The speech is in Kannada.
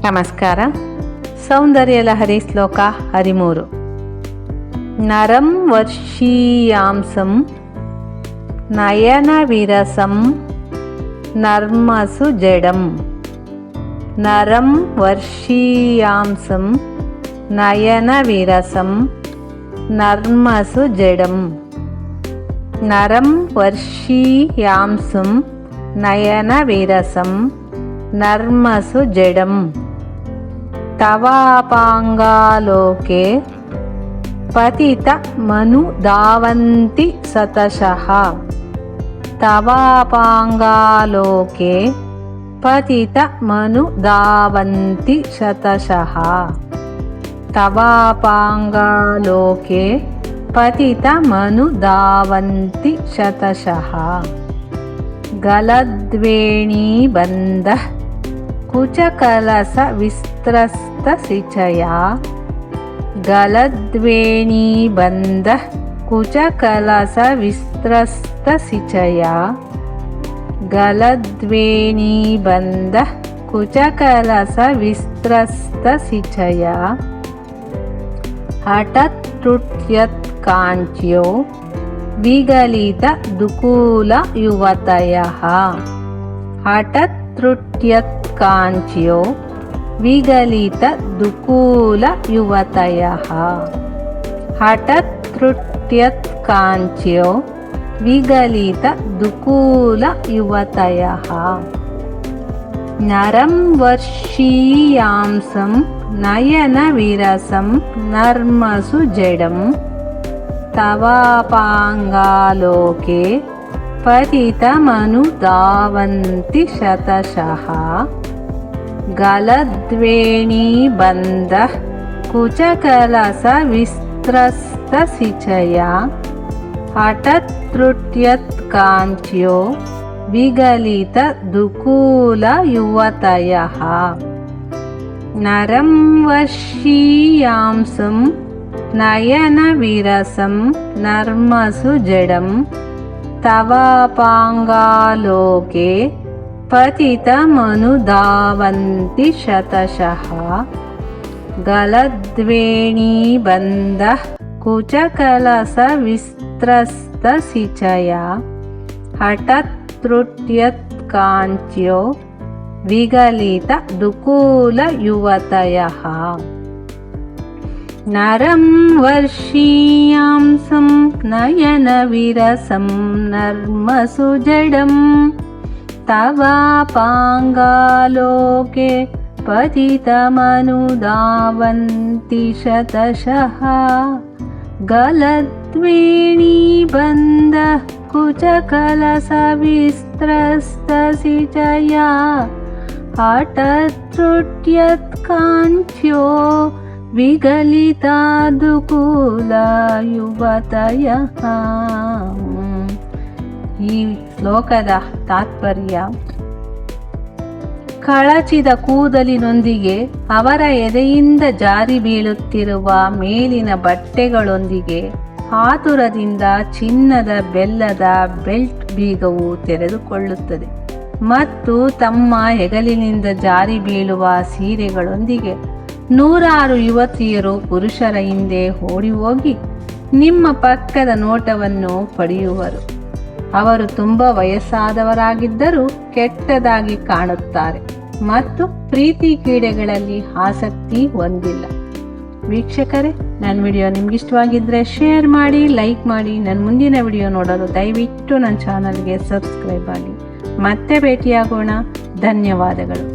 ನಮಸ್ಕಾರ. ಸೌಂದರ್ಯ ಲಹರಿ ಶ್ಲೋಕ 13. ನರಂ ವರ್ಷೀಯಾಂಸಂ ನಯನ ವಿರಸಂ ನರ್ಮಸು ಜಡಂ. ನರಂ ವರ್ಷೀಯಾಂಸಂ ನಯನ ವಿರಸಂ ನರ್ಮಸು ಜಡಂ. ನರಂ ವರ್ಷೀಯಾಂಸಂ ನಯನ ವಿರಸಂ ನರ್ಮಸು ಜಡಂ. ತವಾಪಾಂಗಾಲೋಕೆ ಪತಿತ ಮನು ಧಾವಂತಿ ಸತಶಃ. ತವಾಪಾಂಗಾಲೋಕೆ ಪತಿತ ಮನು ಧಾವಂತಿ ಶತಶಃ. ತವಾಪಾಂಗಾಲೋಕೆ ಪತಿತ ಮನು ಧಾವಂತಿ ಶತಶಃ. ಗಲದ್ವೇಣೀ ಬಂಧ ಕುಚಕಲಸ ವಿಸ್ತ್ರಸ್ತ ಸಿಚಯ. ಗಲದ್ವೇಣೀ ಬಂಧ ಕುಚಕಲಸ ವಿಸ್ತ್ರಸ್ತ ಸಿಚಯ. ಗಲದ್ವೇಣೀ ಬಂಧ ಕುಚಕಲಸ ವಿಸ್ತ್ರಸ್ತ ಸಿಚಯ. ಹಠತ್ರುಟ್ಯತ್ ಕಾಂಚ್ಯೋ ವಿಗಲಿತ ದುಕೂಲ ಯುವತಯಃ. ಹಠತ್ರುಟ್ಯತ್ ಕಾಂಚ್ಯೋ ವಿಗಲಿತ ದುಕೂಲ ಯುವತಯಃ. ಹಠತ್ರುಟ್ಯತ್ ಕಾಂಚ್ಯೋ ವಿಗಲಿತ ದುಕೂಲ ಯುವತಯಃ. ನರಂ ವರ್ಷೀಯಾಂಸಂ ನಯನ ವಿರಸಂ ನರ್ಮಸು ಜಡಂ. ತವಾಪಾಂಗಾಲೋಕೆ ಪತಿತ ಮನು ಧಾವಂತಿ ಶತಶಃ. ಗಲದ್ವೇಣೀ ಬಂಧ ಕುಚಕಲಸ ವಿಸ್ತ್ರಸ್ತ ಸಿಚಯ. ಹಠತ್ರುಟ್ಯತ್ ಕಾಂಚ್ಯೋ ವಿಗಲಿತ ದುಕೂಲ ಯುವತಯಃ. ನರಂ ವರ್ಷೀಯಾಂಸಂ ನಯನ ವಿರಸಂ ನರ್ಮಸು ಜಡಂ. ತವಾಪಾಂಗಾಲೋಕೆ ಪತಿತ ಮನು ಧಾವಂತಿ ಶತಶಃ. ಗಲದ್ವೇಣೀ ಬಂಧ ಕುಚಕಲಸ ವಿಸ್ತ್ರಸ್ತ ಸಿಚಯ. ಹಠತ್ರುಟ್ಯತ್ ಕಾಂಚ್ಯೋ ವಿಗಲಿತ ದುಕೂಲ ಯುವತಯಃ. ನರಂ ವರ್ಷೀಯಾಂಸಂ ನಯನ ವಿರಸಂ ನರ್ಮಸು ಜಡಂ. ತವಾಪಾಂಗಾಲೋಕೆ ಪತಿತ ಮನು ಧಾವಂತಿ ಶತಶಃ. ಗಲದ್ವೇಣೀ ಬಂಧ ಕುಚಕಲಸ ವಿಸ್ತ್ರಸ್ತ ಸಿಚಯ. ಹಠತ್ರುಟ್ಯತ್ ಕಾಂಚ್ಯೋ ವಿಗಲಿತ ದುಕೂಲ ಯುವತಯಃ. ಈ ಶ್ಲೋಕದ ತಾತ್ಪರ್ಯ: ಕಳಚಿದ ಕೂದಲಿನೊಂದಿಗೆ ಅವರ ಎದೆಯಿಂದ ಜಾರಿ ಬೀಳುತ್ತಿರುವ ಮೇಲಿನ ಬಟ್ಟೆಗಳೊಂದಿಗೆ ಆತುರದಿಂದ ಚಿನ್ನದ ಬೆಲ್ಲದ ಬೆಲ್ಟ್ ಬೀಗವು ತೆರೆದುಕೊಳ್ಳುತ್ತದೆ ಮತ್ತು ತಮ್ಮ ಹೆಗಲಿನಿಂದ ಜಾರಿ ಬೀಳುವ ಸೀರೆಗಳೊಂದಿಗೆ ನೂರಾರು ಯುವತಿಯರು ಪುರುಷರ ಹಿಂದೆ ಓಡಿ ಹೋಗಿ ನಿಮ್ಮ ಪಕ್ಕದ ನೋಟವನ್ನು ಪಡೆಯುವರು. ಅವರು ತುಂಬ ವಯಸ್ಸಾದವರಾಗಿದ್ದರೂ ಕೆಟ್ಟದಾಗಿ ಕಾಣುತ್ತಾರೆ ಮತ್ತು ಪ್ರೀತಿ ಕ್ರೀಡೆಗಳಲ್ಲಿ ಆಸಕ್ತಿ ಹೊಂದಿಲ್ಲ. ವೀಕ್ಷಕರೇ, ನನ್ನ ವಿಡಿಯೋ ನಿಮ್ಗಿಷ್ಟವಾಗಿದ್ದರೆ ಶೇರ್ ಮಾಡಿ, ಲೈಕ್ ಮಾಡಿ. ನನ್ನ ಮುಂದಿನ ವಿಡಿಯೋ ನೋಡಲು ದಯವಿಟ್ಟು ನನ್ನ ಚಾನಲ್ಗೆ ಸಬ್ಸ್ಕ್ರೈಬ್ ಆಗಿ. ಮತ್ತೆ ಭೇಟಿಯಾಗೋಣ. ಧನ್ಯವಾದಗಳು.